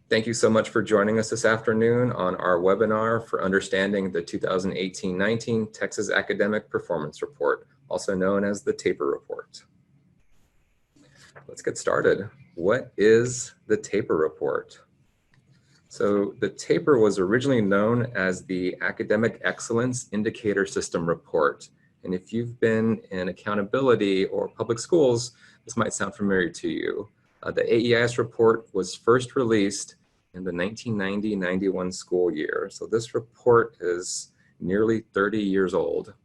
Thank you so much for joining us this afternoon on our webinar for understanding the 2018-19 Texas Academic Performance Report, also known as the TAPR report. Let's get started. What is the TAPR report? So the TAPR was originally known as the Academic Excellence Indicator System Report. And if you've been in accountability or public schools, this might sound familiar to you. The AEIS report was first released in the 1990-91 school year. So this report is nearly 30 years old.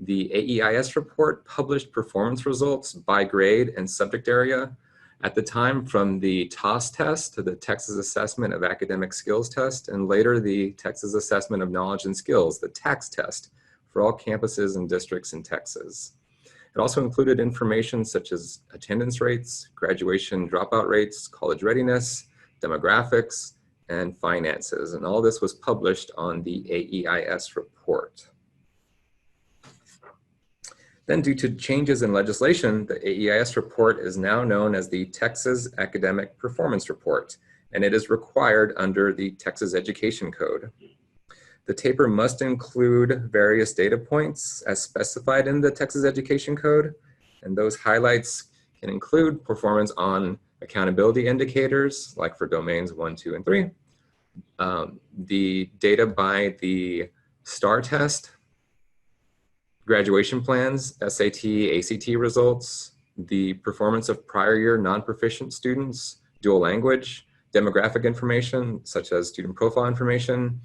The AEIS report published performance results by grade and subject area at the time from the TAS test to the Texas Assessment of Academic Skills test, and later the Texas Assessment of Knowledge and Skills, the TAKS test, for all campuses and districts in Texas. It also included information such as attendance rates, graduation dropout rates, college readiness, demographics, and finances. And all this was published on the AEIS report. Then, due to changes in legislation, the AEIS report is now known as the Texas Academic Performance Report, and it is required under the Texas Education Code. The TAPR must include various data points as specified in the Texas Education Code, and those highlights can include performance on accountability indicators, like for domains 1, 2, and 3, the data by the STAR test, graduation plans, SAT, ACT results, the performance of prior year non-proficient students, dual language, demographic information, such as student profile information,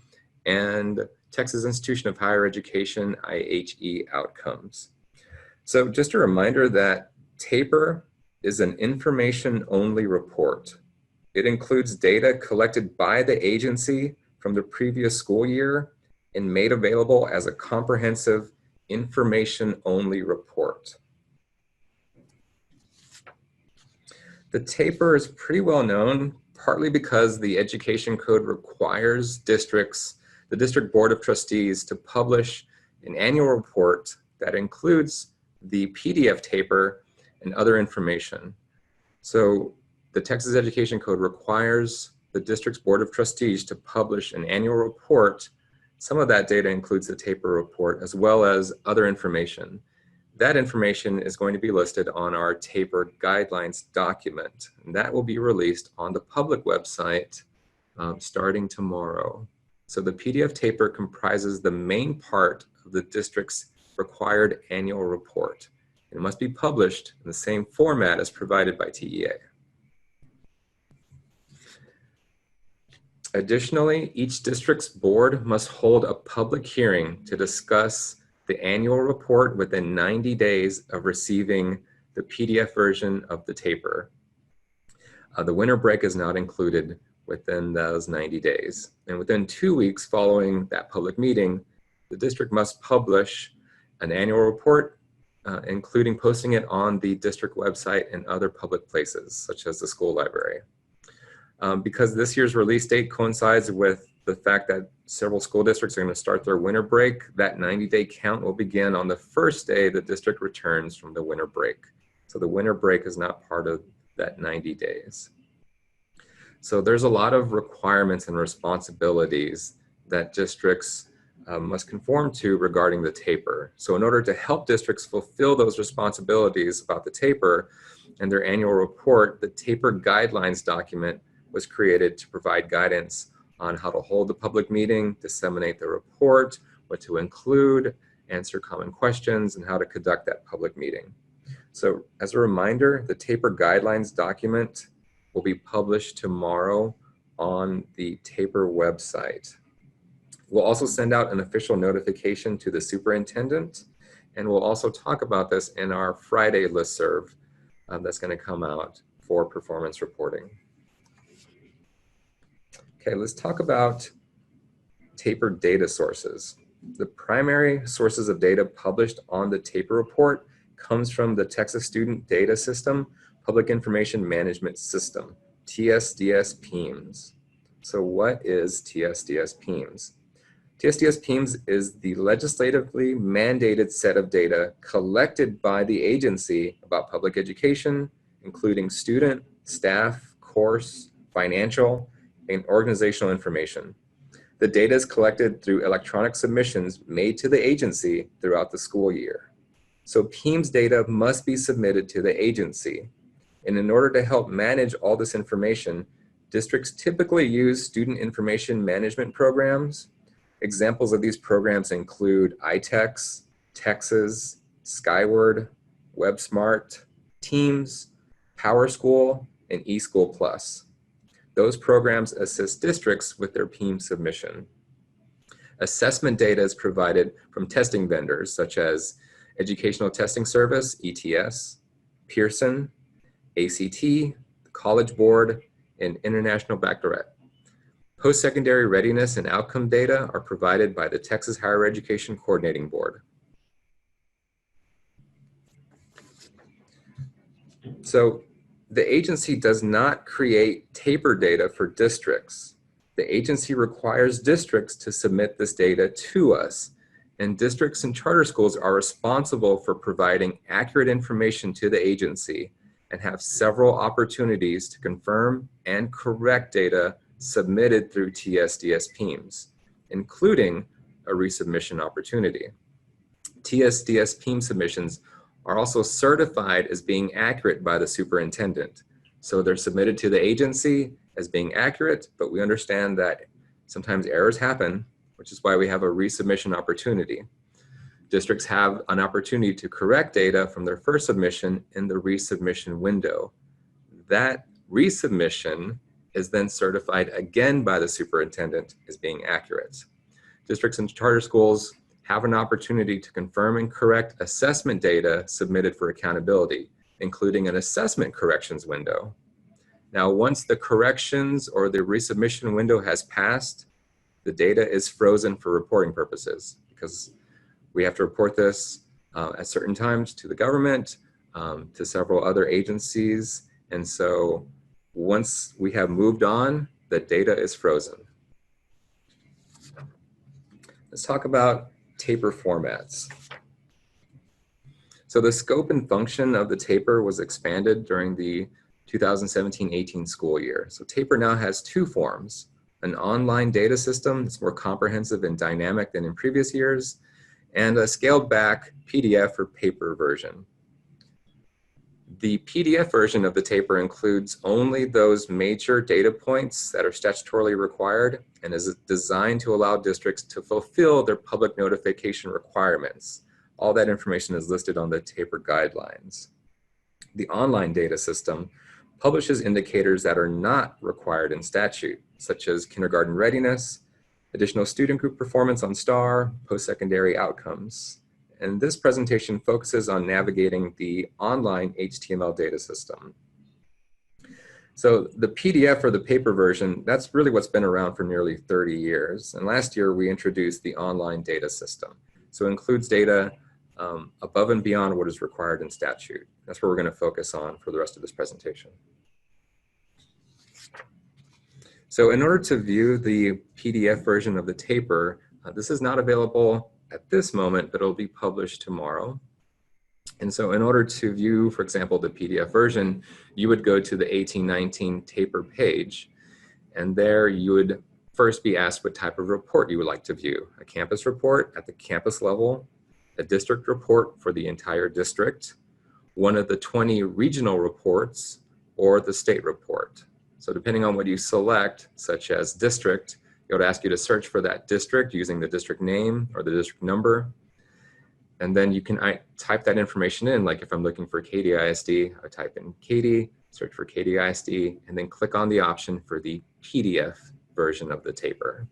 and Texas Institution of Higher Education, IHE outcomes. So just a reminder that TAPR is an information-only report. It includes data collected by the agency from the previous school year and made available as a comprehensive information-only report. The TAPR is pretty well known, partly because the Education Code requires the District Board of Trustees, to publish an annual report that includes the PDF TAPR and other information. So the Texas Education Code requires the district's Board of Trustees to publish an annual report. Some of that data includes the TAPR report as well as other information. That information is going to be listed on our TAPR guidelines document, and that will be released on the public website starting tomorrow. So the PDF TAPR comprises the main part of the district's required annual report. It must be published in the same format as provided by TEA. Additionally, each district's board must hold a public hearing to discuss the annual report within 90 days of receiving the PDF version of the TAPR. The winter break is not included within those 90 days. And within 2 weeks following that public meeting, the district must publish an annual report, including posting it on the district website and other public places, such as the school library. Because this year's release date coincides with the fact that several school districts are going to start their winter break, that 90-day count will begin on the first day the district returns from the winter break. So the winter break is not part of that 90 days. So there's a lot of requirements and responsibilities that districts must conform to regarding the TAPR. So in order to help districts fulfill those responsibilities about the TAPR and their annual report, the TAPR guidelines document was created to provide guidance on how to hold the public meeting, disseminate the report, what to include, answer common questions, and how to conduct that public meeting. So as a reminder, the TAPR guidelines document will be published tomorrow on the TAPR website. We'll also send out an official notification to the superintendent, and we'll also talk about this in our Friday listserv that's going to come out for performance reporting. Okay, let's talk about TAPR data sources. The primary sources of data published on the TAPR report comes from the Texas Student Data System Public Information Management System, TSDS PIMS. So what is TSDS PIMS? TSDS PIMS is the legislatively mandated set of data collected by the agency about public education, including student, staff, course, financial, and organizational information. The data is collected through electronic submissions made to the agency throughout the school year. So PEIMS data must be submitted to the agency. And in order to help manage all this information, districts typically use student information management programs. Examples of these programs include iTex, Texas, Skyward, WebSmart, Teams, PowerSchool, and eSchool Plus. Those programs assist districts with their PEIMS submission. Assessment data is provided from testing vendors such as Educational Testing Service, ETS, Pearson, ACT, the College Board, and International Baccalaureate. Post-secondary readiness and outcome data are provided by the Texas Higher Education Coordinating Board. So the agency does not create TAPR data for districts. The agency requires districts to submit this data to us, and districts and charter schools are responsible for providing accurate information to the agency and have several opportunities to confirm and correct data submitted through TSDS PEIMS, including a resubmission opportunity. TSDS PEIMS submissions are also certified as being accurate by the superintendent. So they're submitted to the agency as being accurate, but we understand that sometimes errors happen, which is why we have a resubmission opportunity. Districts have an opportunity to correct data from their first submission in the resubmission window. That resubmission is then certified again by the superintendent as being accurate. Districts and charter schools have an opportunity to confirm and correct assessment data submitted for accountability, including an assessment corrections window. Now, once the corrections or the resubmission window has passed, the data is frozen for reporting purposes because we have to report this at certain times to the government, to several other agencies. And so once we have moved on, the data is frozen. Let's talk about TAPR formats. So the scope and function of the TAPR was expanded during the 2017-18 school year. So TAPR now has two forms: an online data system that's more comprehensive and dynamic than in previous years, and a scaled back PDF or paper version. The PDF version of the TAPR includes only those major data points that are statutorily required and is designed to allow districts to fulfill their public notification requirements. All that information is listed on the TAPR guidelines. The online data system publishes indicators that are not required in statute, such as kindergarten readiness, additional student group performance on STAR, post-secondary outcomes. And this presentation focuses on navigating the online HTML data system. So the PDF or the paper version, that's really what's been around for nearly 30 years. And last year we introduced the online data system. So it includes data above and beyond what is required in statute. That's what we're going to focus on for the rest of this presentation. So in order to view the PDF version of the TAPR, this is not available at this moment, but it'll be published tomorrow. And so in order to view, for example, the PDF version, you would go to the 1819 TAPR page, and there you would first be asked what type of report you would like to view: a campus report at the campus level, a district report for the entire district, one of the 20 regional reports, or the state report. So depending on what you select, such as district, it would ask you to search for that district using the district name or the district number. And then you can type that information in, like if I'm looking for Katy ISD, I type in Katy, search for Katy ISD, and then click on the option for the PDF version of the TAPR.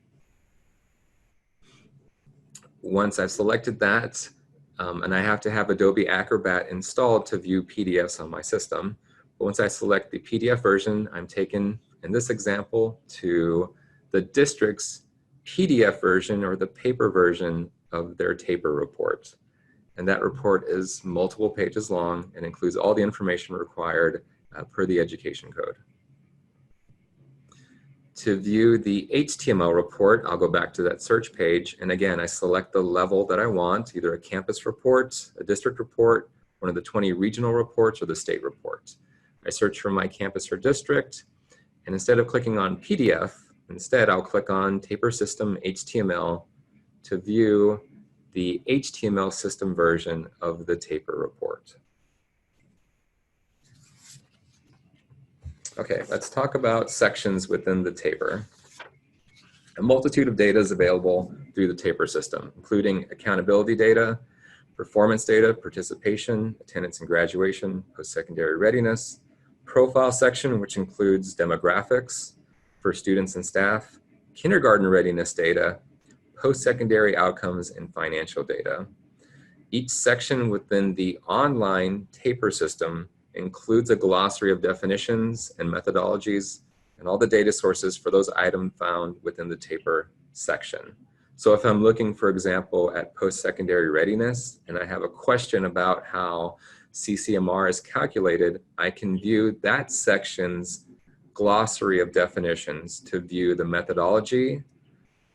Once I've selected that, and I have to have Adobe Acrobat installed to view PDFs on my system, but once I select the PDF version, I'm taken, in this example, to the district's PDF version or the paper version of their TAPR report. And that report is multiple pages long and includes all the information required per the education code. To view the HTML report, I'll go back to that search page. And again, I select the level that I want, either a campus report, a district report, one of the 20 regional reports, or the state report. I search for my campus or district, and instead of clicking on PDF, Instead, I'll click on TAPR System HTML to view the HTML system version of the TAPR report. Okay, let's talk about sections within the TAPR. A multitude of data is available through the TAPR system, including accountability data, performance data, participation, attendance and graduation, post-secondary readiness, profile section, which includes demographics for students and staff, kindergarten readiness data, post-secondary outcomes, and financial data. Each section within the online TAPR system includes a glossary of definitions and methodologies and all the data sources for those items found within the TAPR section. So if I'm looking, for example, at post-secondary readiness and I have a question about how CCMR is calculated, I can view that section's glossary of definitions to view the methodology,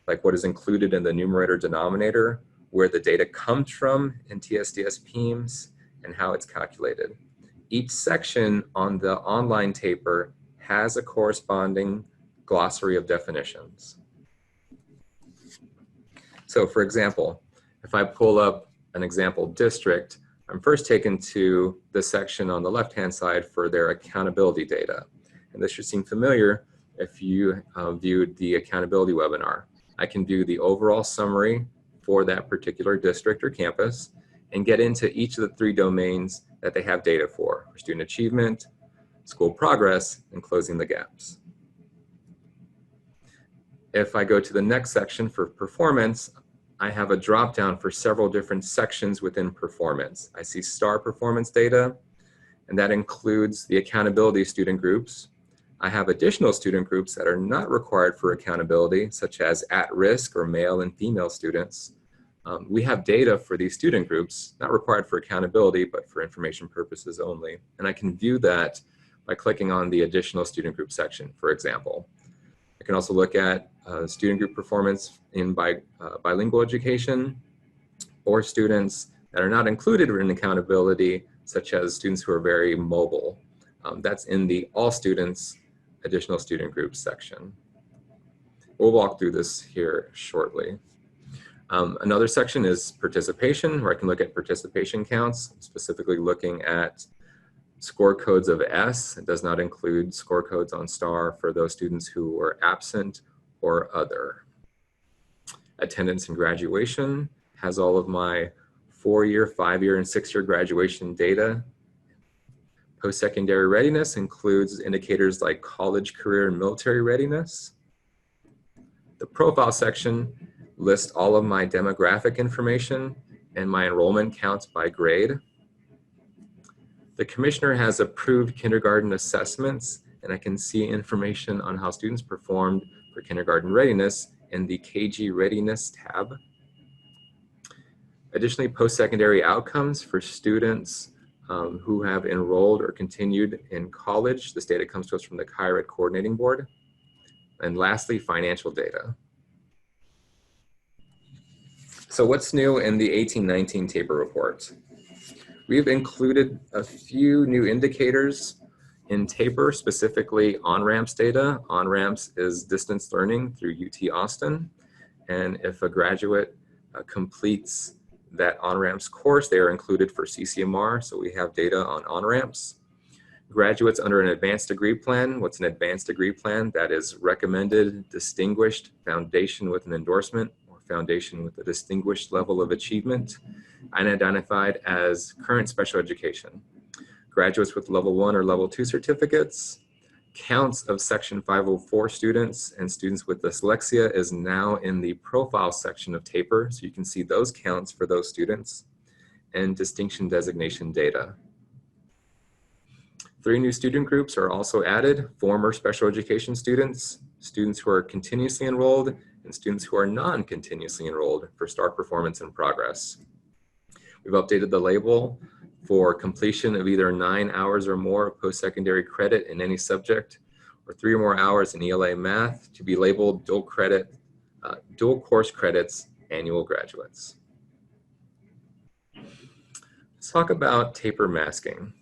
like what is included in the numerator denominator, where the data comes from in TSDS PEIMS, and how it's calculated. Each section on the online TAPR has a corresponding glossary of definitions. So for example, if I pull up an example district, I'm first taken to the section on the left-hand side for their accountability data. And this should seem familiar if you viewed the accountability webinar. I can view the overall summary for that particular district or campus and get into each of the 3 domains that they have data for student achievement, school progress, and closing the gaps. If I go to the next section for performance, I have a drop down for several different sections within performance. I see STAR performance data, and that includes the accountability student groups. I have additional student groups that are not required for accountability, such as at-risk or male and female students. We have data for these student groups, not required for accountability, but for information purposes only. And I can view that by clicking on the additional student group section, for example. I can also look at student group performance in bilingual education, or students that are not included in accountability, such as students who are very mobile. That's in the all students additional student groups section. We'll walk through this here shortly. Another section is participation, where I can look at participation counts, specifically looking at score codes of S. It does not include score codes on STAR for those students who were absent or other. Attendance and graduation has all of my 4-year, 5-year, and 6-year graduation data. Post-secondary readiness includes indicators like college, career, and military readiness. The profile section lists all of my demographic information and my enrollment counts by grade. The commissioner has approved kindergarten assessments, and I can see information on how students performed for kindergarten readiness in the KG Readiness tab. Additionally, post-secondary outcomes for students who have enrolled or continued in college. This data comes to us from the CHIRED Coordinating Board. And lastly, financial data. So what's new in the 1819 TAPR report? We've included a few new indicators in TAPR, specifically on-ramps data. On-ramps is distance learning through UT Austin. And if a graduate completes that on-ramps course, they are included for CCMR. So we have data on on-ramps. Graduates under an advanced degree plan. What's an advanced degree plan? That is recommended, distinguished, foundation with an endorsement, or foundation with a distinguished level of achievement, and identified as current special education. Graduates with level 1 or level 2 certificates. Counts of section 504 students and students with dyslexia is now in the profile section of TAPR, so you can see those counts for those students, and distinction designation data. 3 new student groups are also added: former special education students, students who are continuously enrolled, and students who are non-continuously enrolled for STAR performance and progress. We've updated the label for completion of either 9 hours or more of post-secondary credit in any subject, or 3 or more hours in ELA math to be labeled dual course credits annual graduates. Let's talk about TAPR masking.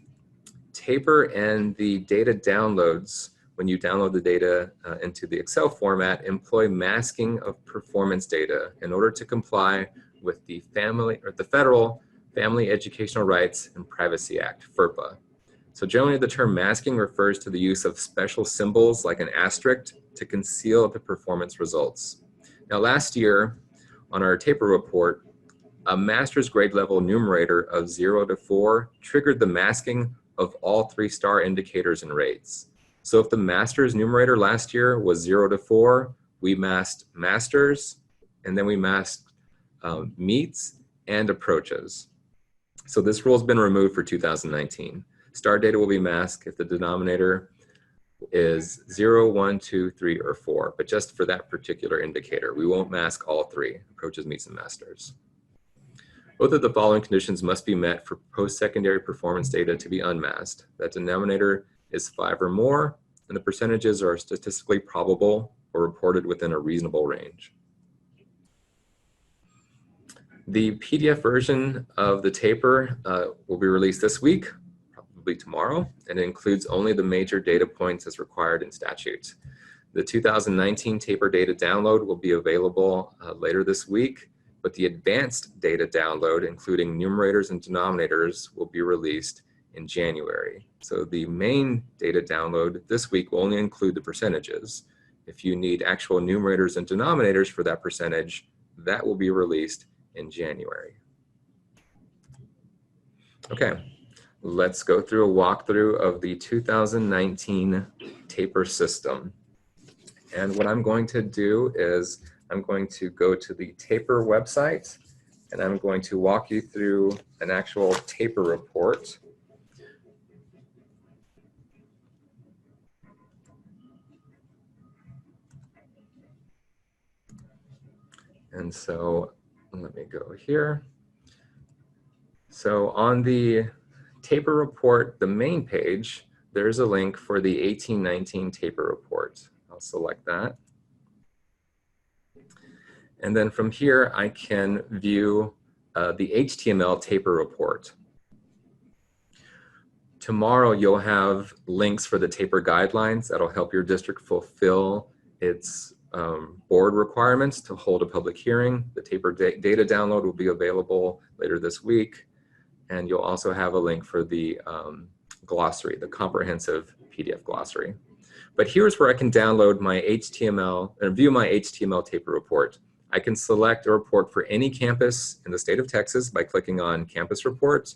TAPR and the data downloads when you download the data into the Excel format, employ masking of performance data in order to comply with the Federal Family Educational Rights and Privacy Act, FERPA. So generally the term masking refers to the use of special symbols like an asterisk to conceal the performance results. Now last year on our TAPR report, a master's grade level numerator of 0 to 4 triggered the masking of all 3-star indicators and rates. So if the master's numerator last year was 0 to 4, we masked masters, and then we masked meets and approaches. So this rule has been removed for 2019. Star data will be masked if the denominator is 0, 1, 2, 3, or 4, but just for that particular indicator. We won't mask all 3, approaches, meets, and masters. Both of the following conditions must be met for post-secondary performance data to be unmasked. That denominator is 5 or more, and the percentages are statistically probable or reported within a reasonable range. The PDF version of the TAPR will be released this week, probably tomorrow, and it includes only the major data points as required in statute. The 2019 TAPR data download will be available later this week, but the advanced data download, including numerators and denominators, will be released in January. So the main data download this week will only include the percentages. If you need actual numerators and denominators for that percentage, that will be released in January. Okay, let's go through a walkthrough of the 2019 TAPR system. And what I'm going to do is I'm going to go to the TAPR website, and I'm going to walk you through an actual TAPR report. And so let me go here. So on the TAPR report, the main page, there's a link for the 1819 TAPR report. I'll select that. And then from here, I can view the HTML TAPR report. Tomorrow, you'll have links for the TAPR guidelines that'll help your district fulfill its board requirements to hold a public hearing. The TAPR data download will be available later this week. And you'll also have a link for the glossary, the comprehensive PDF glossary. But here's where I can download my HTML and view my HTML TAPR report. I can select a report for any campus in the state of Texas by clicking on Campus Report,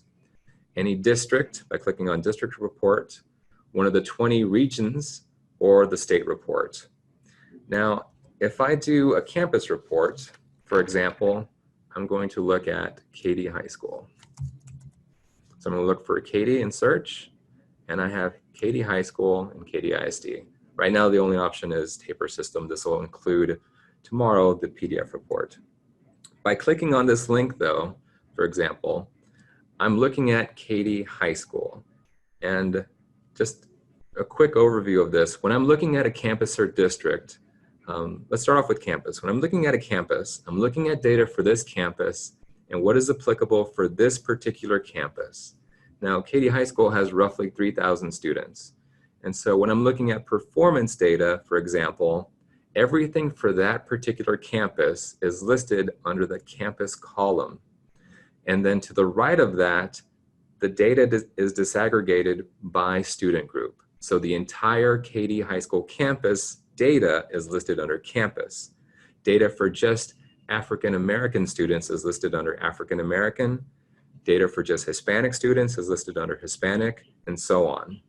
any district by clicking on District Report, one of the 20 regions, or the state report. Now, if I do a campus report, for example, I'm going to look at Katy High School. So I'm going to look for Katy in search, and I have Katy High School and Katy ISD. Right now, the only option is TAPR system. This will include tomorrow the PDF report. By clicking on this link, though, for example, I'm looking at Katy High School. And just a quick overview of this. When I'm looking at a campus or district, let's start off with campus. When I'm looking at a campus, I'm looking at data for this campus and what is applicable for this particular campus. Now, Katy High School has roughly 3,000 students. And so when I'm looking at performance data, for example, everything for that particular campus is listed under the campus column. And then to the right of that, the data is disaggregated by student group. So the entire Katy High School campus data is listed under campus. Data for just African American students is listed under African American. Data for just Hispanic students is listed under Hispanic, and so on.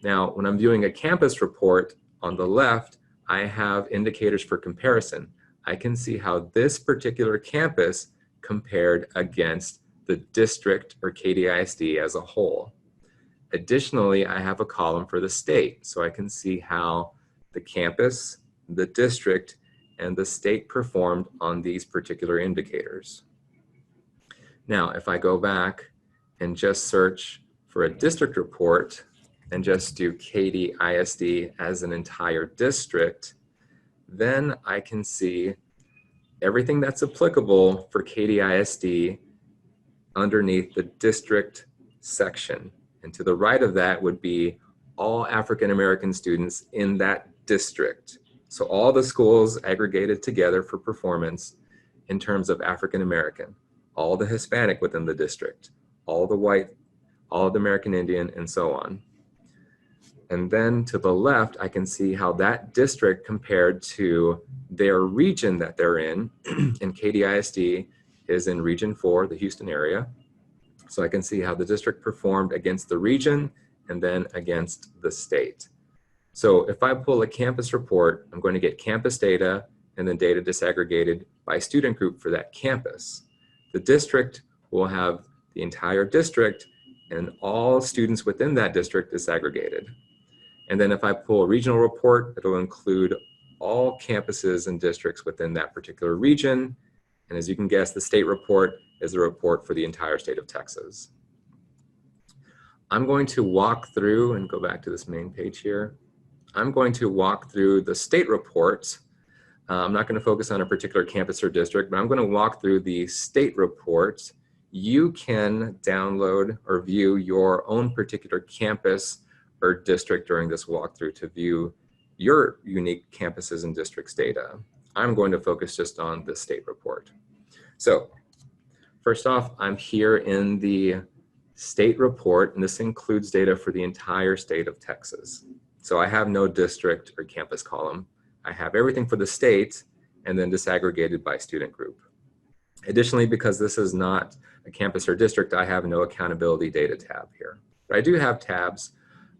Now, when I'm viewing a campus report on the left, I have indicators for comparison. I can see how this particular campus compared against the district or Katy ISD as a whole. Additionally, I have a column for the state, so I can see how the campus, the district, and the state performed on these particular indicators. Now, if I go back and just search for a district report and just do Katy ISD as an entire district, then I can see everything that's applicable for Katy ISD underneath the district section. And to the right of that would be all African American students in that district. So all the schools aggregated together for performance in terms of African American, all the Hispanic within the district, all the white, all of the American Indian, and so on. And then to the left, I can see how that district compared to their region that they're in, and KDISD is in Region 4, the Houston area. So I can see how the district performed against the region and then against the state. So if I pull a campus report, I'm going to get campus data and then data disaggregated by student group for that campus. The district will have the entire district and all students within that district disaggregated. And then if I pull a regional report, it'll include all campuses and districts within that particular region. And as you can guess, the state report is a report for the entire state of Texas. I'm going to walk through and go back to this main page here. I'm going to walk through the state report. I'm not going to focus on a particular campus or district, but I'm going to walk through the state report. You can download or view your own particular campus or district during this walkthrough to view your unique campuses and districts data. I'm going to focus just on the state report. So first off, I'm here in the state report, and this includes data for the entire state of Texas. So I have no district or campus column. I have everything for the state and then disaggregated by student group. Additionally, because this is not a campus or district, I have no accountability data tab here. But I do have tabs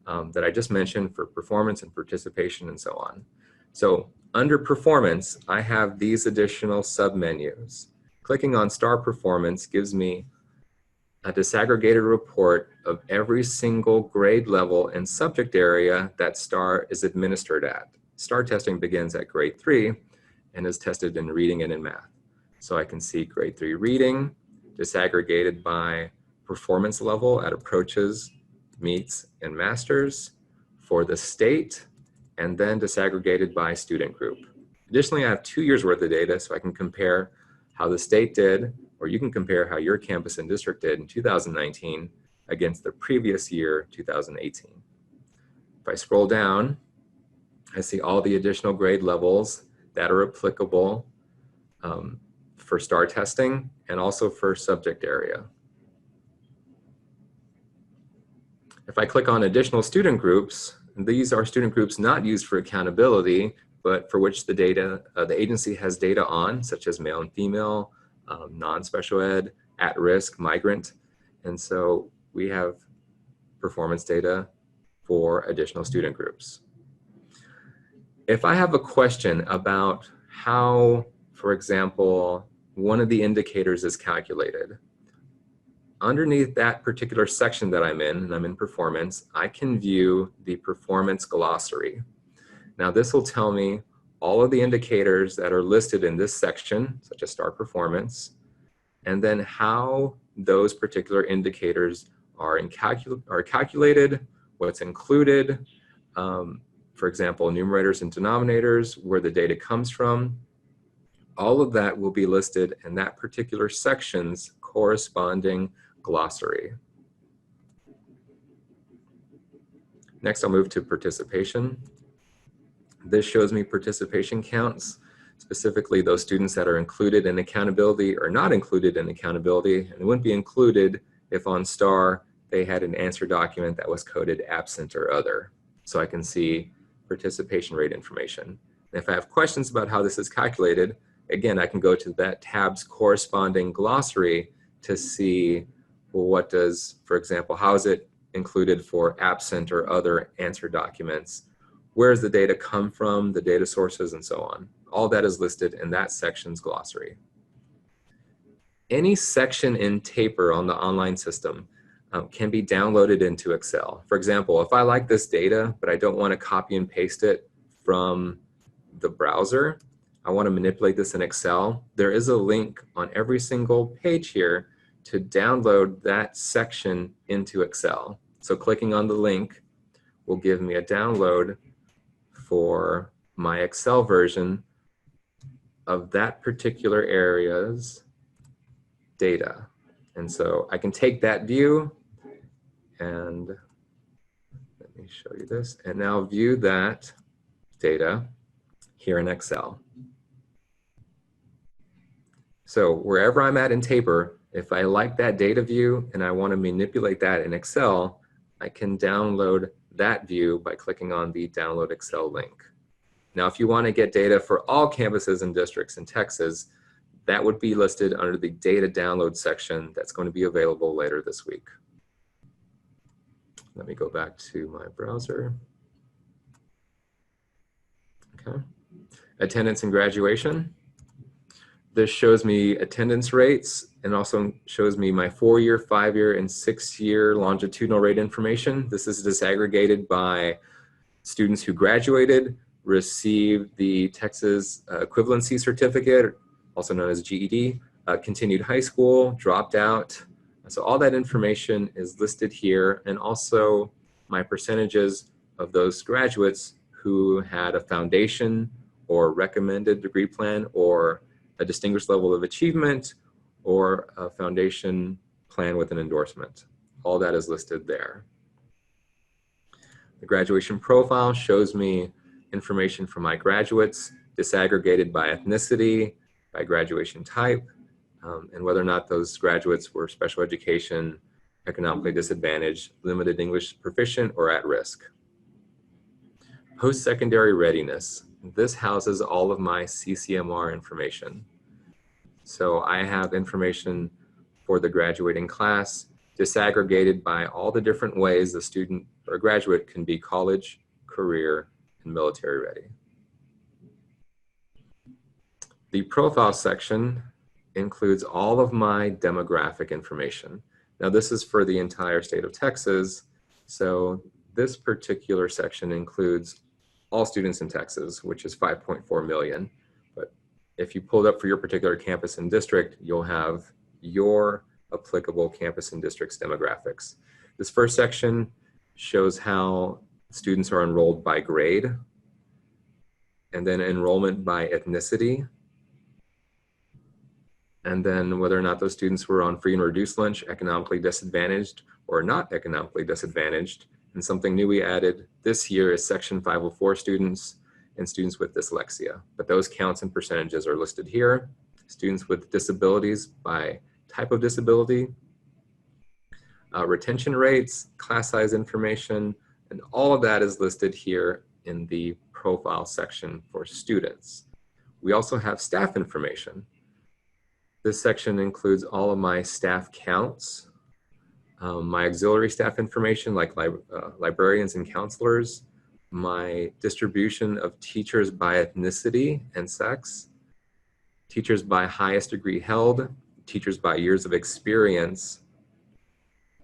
that I just mentioned for performance and participation and so on. So under performance, I have these additional submenus. Clicking on star performance gives me a disaggregated report of every single grade level and subject area that STAR is administered at. STAR testing begins at grade 3 and is tested in reading and in math. So I can see grade 3 reading disaggregated by performance level at approaches, meets, and masters for the state, and then disaggregated by student group. Additionally, I have 2 years worth of data, so I can compare how the state did, or you can compare how your campus and district did in 2019 against the previous year, 2018. If I scroll down, I see all the additional grade levels that are applicable for STAR testing and also for subject area. If I click on additional student groups, these are student groups not used for accountability, but for which the data, the agency has data on, such as male and female, non-special ed, at-risk, migrant. And so we have performance data for additional student groups. If I have a question about how, for example, one of the indicators is calculated, underneath that particular section that I'm in, and I'm in performance, I can view the performance glossary. Now this will tell me all of the indicators that are listed in this section, such as STAR performance, and then how those particular indicators are calculated, what's included, for example, numerators and denominators, where the data comes from. All of that will be listed in that particular section's corresponding glossary. Next, I'll move to participation. This shows me participation counts, specifically those students that are included in accountability or not included in accountability, and wouldn't be included if on STAR they had an answer document that was coded absent or other. So I can see participation rate information. And if I have questions about how this is calculated, again, I can go to that tab's corresponding glossary to see, well, what does, for example, how is it included for absent or other answer documents? Where does the data come from, the data sources, and so on? All that is listed in that section's glossary. Any section in TAPR on the online system can be downloaded into Excel. For example, if I like this data, but I don't want to copy and paste it from the browser, I want to manipulate this in Excel, there is a link on every single page here to download that section into Excel. So clicking on the link will give me a download for my Excel version of that particular area's data. And so I can take that view and Let me show you this. And now view that data here in Excel. So wherever I'm at in TAPR, if I like that data view and I want to manipulate that in Excel, I can download that view by clicking on the Download Excel link. Now, if you want to get data for all campuses and districts in Texas, that would be listed under the data download section that's going to be available later this week. Let me go back to my browser. Okay. Attendance and graduation. This shows me attendance rates and also shows me my 4-year, 5-year, and 6-year longitudinal rate information. This is disaggregated by students who graduated, received the Texas equivalency certificate, also known as GED, continued high school, dropped out. So all that information is listed here, and also my percentages of those graduates who had a foundation or recommended degree plan or a distinguished level of achievement or a foundation plan with an endorsement. All that is listed there. The graduation profile shows me information from my graduates disaggregated by ethnicity, by graduation type, and whether or not those graduates were special education, economically disadvantaged, limited English proficient, or at risk. Post-secondary readiness. This houses all of my CCMR information. So I have information for the graduating class disaggregated by all the different ways the student or graduate can be college, career, and military ready. The profile section includes all of my demographic information. Now this is for the entire state of Texas, so this particular section includes all students in Texas, which is 5.4 million. But if you pulled up for your particular campus and district, you'll have your applicable campus and district's demographics. This first section shows how students are enrolled by grade, and then enrollment by ethnicity, and then whether or not those students were on free and reduced lunch, economically disadvantaged, or not economically disadvantaged. And something new we added this year is Section 504 students and students with dyslexia. But those counts and percentages are listed here. Students with disabilities by type of disability, retention rates, class size information, and all of that is listed here in the profile section for students. We also have staff information. This section includes all of my staff counts, my auxiliary staff information like librarians and counselors, my distribution of teachers by ethnicity and sex, teachers by highest degree held, teachers by years of experience,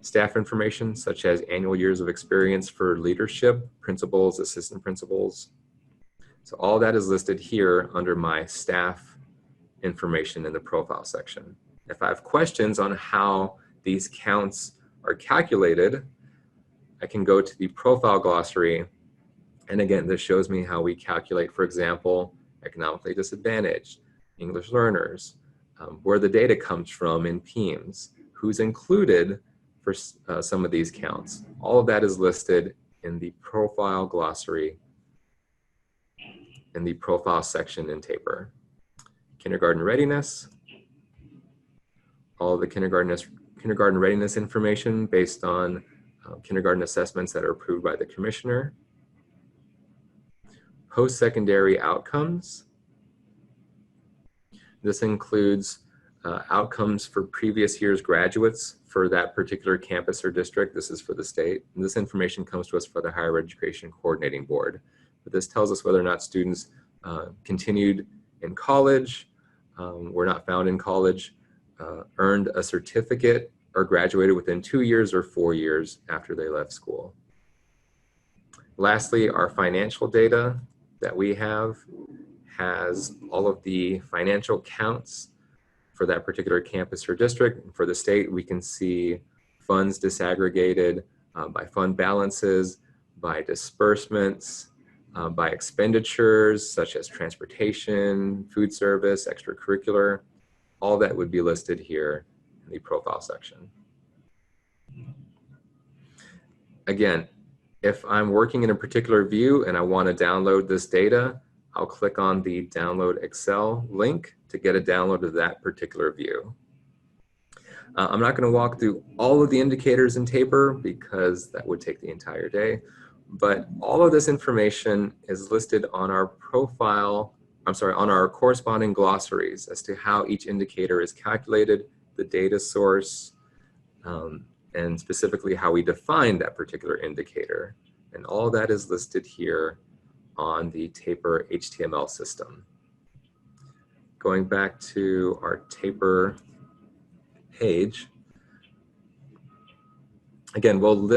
staff information such as annual years of experience for leadership, principals, assistant principals. So all that is listed here under my staff information in the profile section. If I have questions on how these counts are calculated, I can go to the profile glossary. And again, this shows me how we calculate, for example, economically disadvantaged, English learners, where the data comes from in PEIMS, who's included for some of these counts. All of that is listed in the profile glossary in the profile section in TAPR. Kindergarten readiness, all of the kindergarten readiness information based on kindergarten assessments that are approved by the commissioner. Post-secondary outcomes. This includes outcomes for previous year's graduates for that particular campus or district. This is for the state. And this information comes to us for the Higher Education Coordinating Board. But this tells us whether or not students continued in college, were not found in college, earned a certificate, or graduated within 2 years or 4 years after they left school. Lastly, our financial data that we have has all of the financial counts for that particular campus or district. For the state, we can see funds disaggregated by fund balances, by disbursements, by expenditures such as transportation, food service, extracurricular. All that would be listed here in the profile section. Again, If I'm working in a particular view and I want to download this data, I'll click on the Download Excel link to get a download of that particular view. I'm not going to walk through all of the indicators in TAPR because that would take the entire day, but all of this information is listed on our profile, on our corresponding glossaries as to how each indicator is calculated, the data source, and specifically how we define that particular indicator. And all that is listed here on the TAPR HTML system. Going back to our TAPR page, again, we'll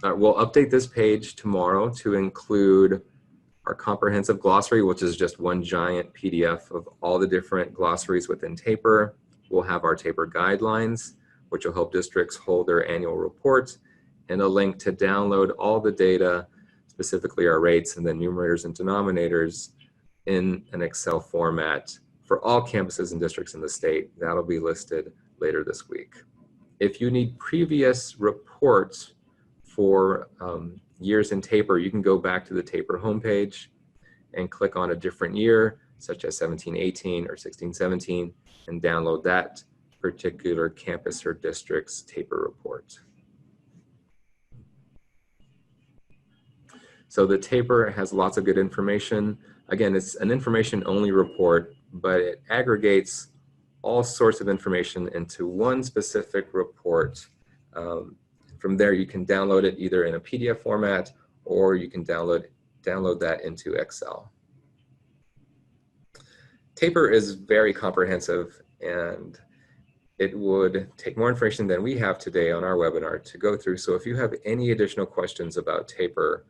update this page tomorrow to include our comprehensive glossary, which is just one giant PDF of all the different glossaries within TAPR. We'll have our TAPR guidelines, which will help districts hold their annual reports, and a link to download all the data, specifically our rates and the numerators and denominators, in an Excel format for all campuses and districts in the state. That'll be listed later this week. If you need previous reports for years in TAPR, you can go back to the TAPR homepage and click on a different year, such as 17-18 or 16-17, and download that particular campus or district's TAPR report. So the TAPR has lots of good information. Again, it's an information-only report, but it aggregates all sorts of information into one specific report. From there, you can download it either in a PDF format or you can download that into Excel. TAPR is very comprehensive, and it would take more information than we have today on our webinar to go through. So if you have any additional questions about TAPR,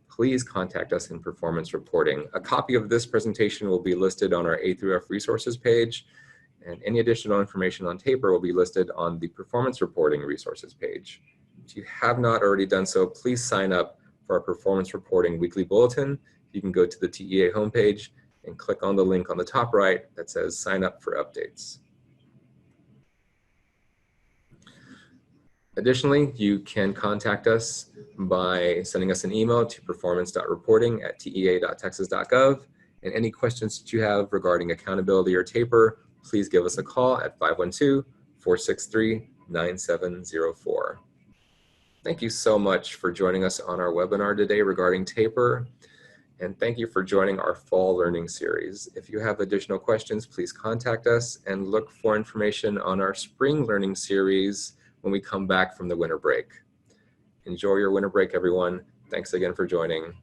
please contact us in performance reporting. A copy of this presentation will be listed on our A through F resources page, and any additional information on TAPR will be listed on the performance reporting resources page. If you have not already done so, please sign up for our performance reporting weekly bulletin. You can go to the TEA homepage and click on the link on the top right that says sign up for updates. Additionally, you can contact us by sending us an email to performance.reporting@tea.texas.gov. And any questions that you have regarding accountability or TAPR, please give us a call at 512-463-9704. Thank you so much for joining us on our webinar today regarding TAPR. And thank you for joining our fall learning series. If you have additional questions, please contact us and look for information on our spring learning series when we come back from the winter break. Enjoy your winter break, everyone. Thanks again for joining.